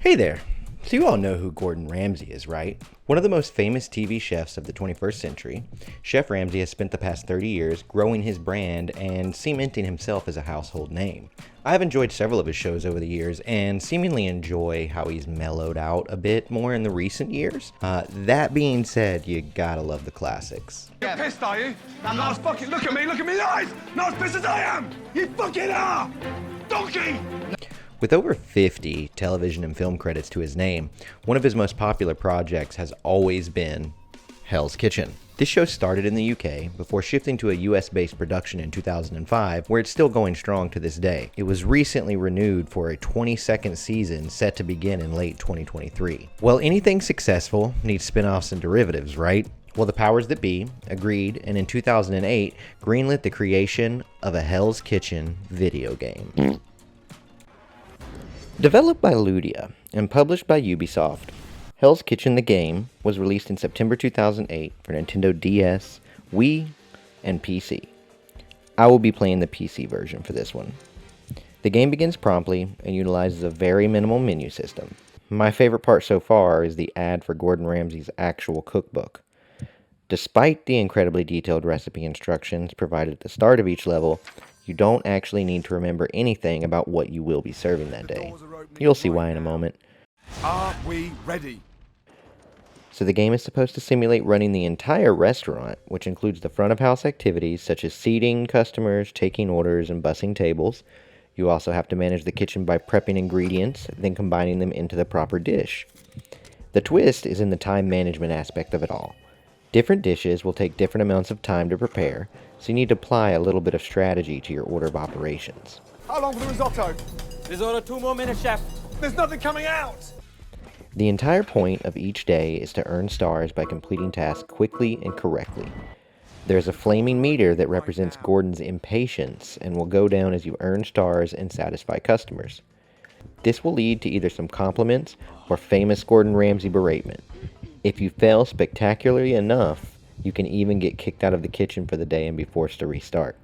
Hey there! So you all know who Gordon Ramsay is, right? One of the most famous TV chefs of the 21st century, Chef Ramsay has spent the past 30 years growing his brand and cementing himself as a household name. I have enjoyed several of his shows over the years and seemingly enjoy how he's mellowed out a bit more in the recent years. That being said, you gotta love the classics. You're pissed, are you? Not as fucking look at me in the eyes! Not as pissed as I am! You fucking are! Donkey! With over 50 television and film credits to his name, one of his most popular projects has always been Hell's Kitchen. This show started in the UK before shifting to a US-based production in 2005, where it's still going strong to this day. It was recently renewed for a 22nd season set to begin in late 2023. Well, anything successful needs spin-offs and derivatives, right? Well, the powers that be agreed, and in 2008, greenlit the creation of a Hell's Kitchen video game. Developed by Ludia and published by Ubisoft, Hell's Kitchen the game was released in September 2008 for Nintendo DS, Wii, and PC. I will be playing the PC version for this one. The game begins promptly and utilizes a very minimal menu system. My favorite part so far is the ad for Gordon Ramsay's actual cookbook. Despite the incredibly detailed recipe instructions provided at the start of each level, you don't actually need to remember anything about what you will be serving that day. You'll see why in a moment. Are we ready? So the game is supposed to simulate running the entire restaurant, which includes the front of house activities such as seating customers, taking orders, and bussing tables. You also have to manage the kitchen by prepping ingredients, then combining them into the proper dish. The twist is in the time management aspect of it all. Different dishes will take different amounts of time to prepare, so you need to apply a little bit of strategy to your order of operations. How long for the risotto? Risotto, 2 more minutes, chef. There's nothing coming out! The entire point of each day is to earn stars by completing tasks quickly and correctly. There's a flaming meter that represents Gordon's impatience and will go down as you earn stars and satisfy customers. This will lead to either some compliments or famous Gordon Ramsay beratement. If you fail spectacularly enough, you can even get kicked out of the kitchen for the day and be forced to restart.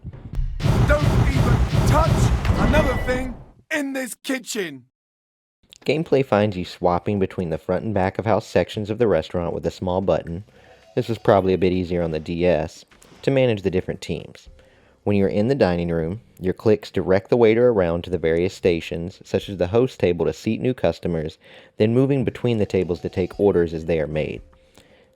Don't even touch another thing in this kitchen! Gameplay finds you swapping between the front and back of house sections of the restaurant with a small button. This was probably a bit easier on the DS, to manage the different teams. When you're in the dining room, your clicks direct the waiter around to the various stations, such as the host table to seat new customers, then moving between the tables to take orders as they are made.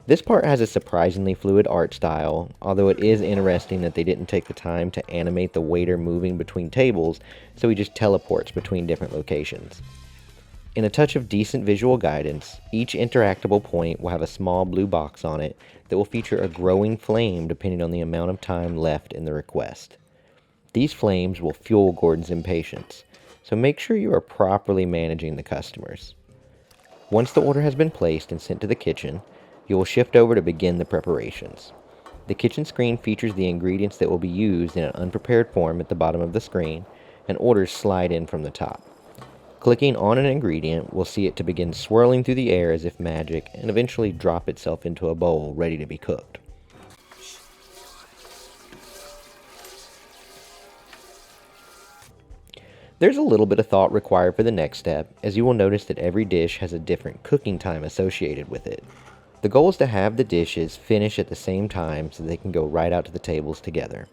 This part has a surprisingly fluid art style, although it is interesting that they didn't take the time to animate the waiter moving between tables, so he just teleports between different locations. In a touch of decent visual guidance, each interactable point will have a small blue box on it that will feature a growing flame depending on the amount of time left in the request. These flames will fuel Gordon's impatience, so make sure you are properly managing the customers. Once the order has been placed and sent to the kitchen, you will shift over to begin the preparations. The kitchen screen features the ingredients that will be used in an unprepared form at the bottom of the screen, and orders slide in from the top. Clicking on an ingredient will see it to begin swirling through the air as if magic and eventually drop itself into a bowl ready to be cooked. There's a little bit of thought required for the next step, as you will notice that every dish has a different cooking time associated with it. The goal is to have the dishes finish at the same time so they can go right out to the tables together.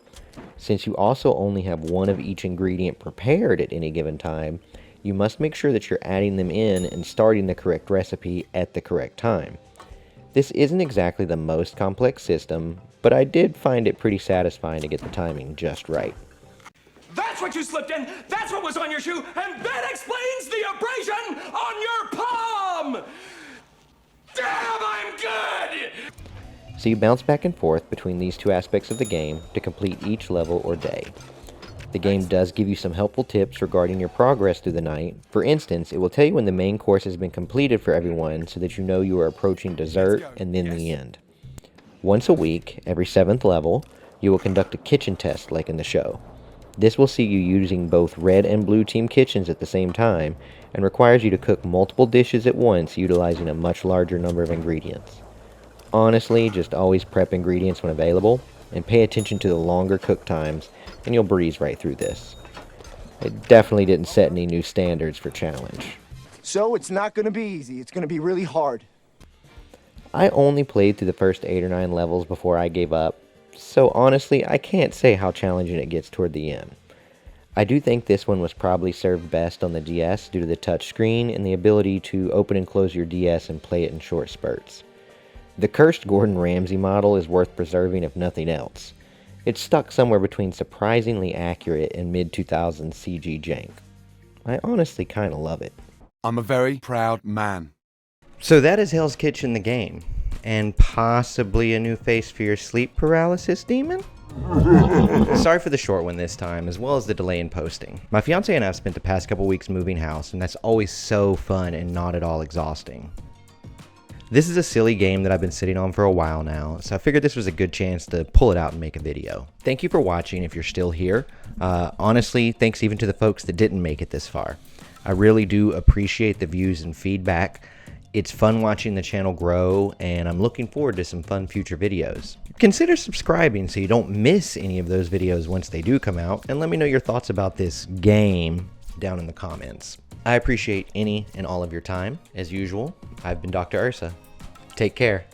Since you also only have one of each ingredient prepared at any given time, you must make sure that you're adding them in and starting the correct recipe at the correct time. This isn't exactly the most complex system, but I did find it pretty satisfying to get the timing just right. That's what you slipped in, that's what was on your shoe, and that explains the abrasion on your palm! Damn, I'm good! So you bounce back and forth between these two aspects of the game to complete each level or day. The game does give you some helpful tips regarding your progress through the night. For instance, it will tell you when the main course has been completed for everyone so that you know you are approaching dessert and then the end. Once a week, every 7th level, you will conduct a kitchen test like in the show. This will see you using both red and blue team kitchens at the same time and requires you to cook multiple dishes at once utilizing a much larger number of ingredients. Honestly, just always prep ingredients when available and pay attention to the longer cook times and you'll breeze right through this. It definitely didn't set any new standards for challenge. So it's not gonna be easy. It's gonna be really hard. I only played through the first 8 or 9 levels before I gave up, so honestly, I can't say how challenging it gets toward the end. I do think this one was probably served best on the DS due to the touchscreen and the ability to open and close your DS and play it in short spurts. The cursed Gordon Ramsay model is worth preserving if nothing else. It's stuck somewhere between surprisingly accurate and mid-2000s CG jank. I honestly kinda love it. I'm a very proud man. So that is Hell's Kitchen the game, and possibly a new face for your sleep paralysis demon? Sorry for the short one this time, as well as the delay in posting. My fiance and I have spent the past couple weeks moving house, and that's always so fun and not at all exhausting. This is a silly game that I've been sitting on for a while now, so I figured this was a good chance to pull it out and make a video. Thank you for watching if you're still here. Honestly, thanks even to the folks that didn't make it this far. I really do appreciate the views and feedback. It's fun watching the channel grow, and I'm looking forward to some fun future videos. Consider subscribing so you don't miss any of those videos once they do come out, and let me know your thoughts about this game down in the comments. I appreciate any and all of your time. As usual, I've been Dr. Ursa. Take care.